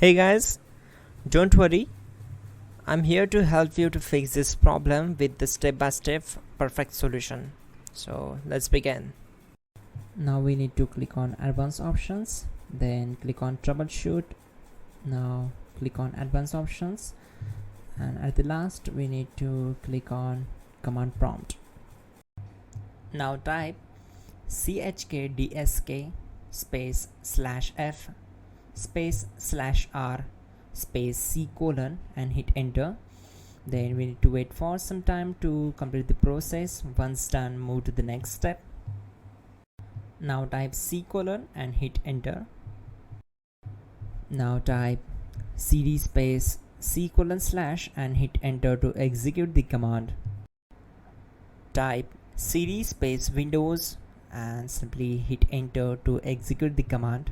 Hey guys, don't worry, I'm here to help you to fix this problem with the step-by-step perfect solution. So let's begin. Now we need to click on advanced options, then click on troubleshoot. Now click on advanced options, and at the last we need to click on command prompt. Now type chkdsk space /f space /r space c colon and hit enter. Then we need to wait for some time to complete the process. Once done, move to the next step. Now type c colon and hit enter. Now type cd space c colon / and hit enter to execute the command. Type cd space windows and simply hit enter to execute the command.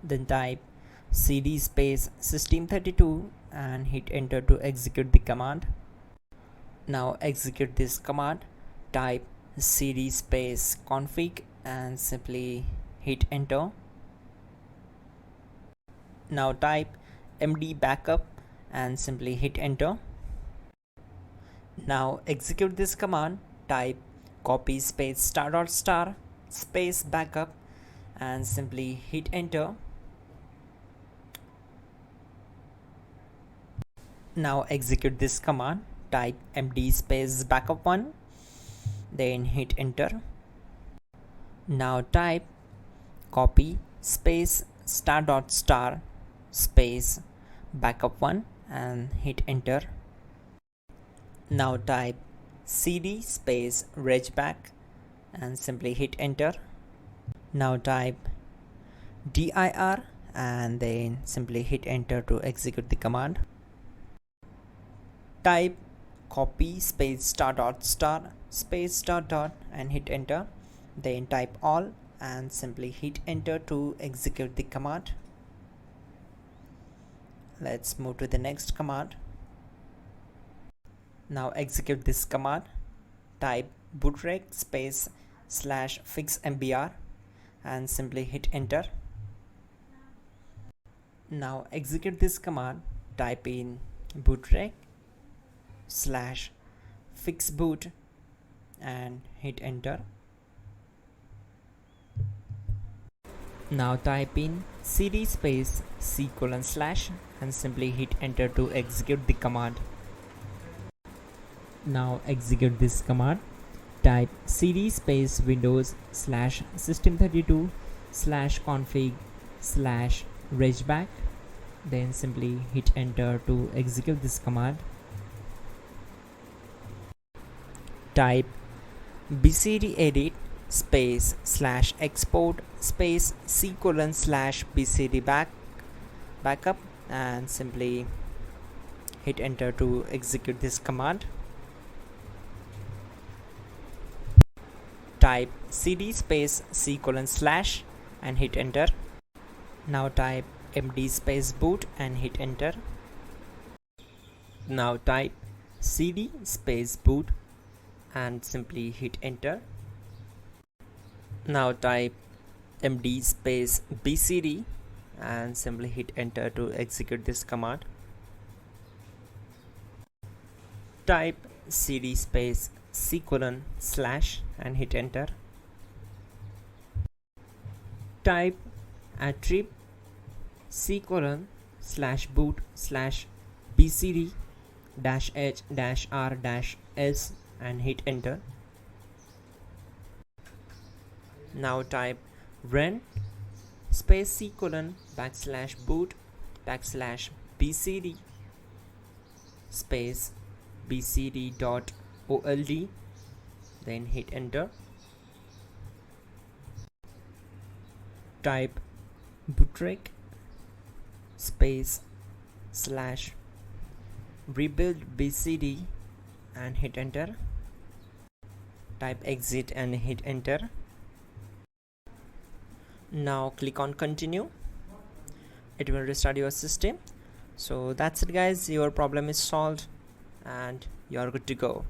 Then type cd space system32 and hit enter to execute the command. Now execute this command. Type cd space config and simply hit enter. Now type md backup and simply hit enter. Now execute this command. Type copy space ** space backup and simply hit enter. Now execute this command. Type md space backup1, then hit enter. Now type copy space ** space backup1 and hit enter. Now type cd space regback and simply hit enter. Now type dir and then simply hit enter to execute the command. Type copy space ** space ... and hit enter. Then type all and simply hit enter to execute the command. Let's move to the next command. Now execute this command. Type bootrec space /fixmbr and simply hit enter. Now execute this command. Type in bootrec /fixboot and hit enter. Now type in cd space c colon / and simply hit enter to execute the command. Now execute this command. Type cd space windows /system32 /config /regback, then simply hit enter to execute this command. Type bcd edit space /export space c colon /bcd backup and simply hit enter to execute this command. Type cd space c colon / and hit enter. Now type md space boot and hit enter. Now type cd space boot and simply hit enter. Now type md space bcd and simply hit enter to execute this command. Type cd space c colon / and hit enter. Type attrib c colon /boot /bcd -h -r -s and hit enter. Now type run space c colon /boot /bcd space bcd.old, then hit enter. Type bootrec space /rebuild bcd and hit enter. Type exit and hit enter. Now click on continue. It will restart your system. So that's it guys, your problem is solved and you're good to go.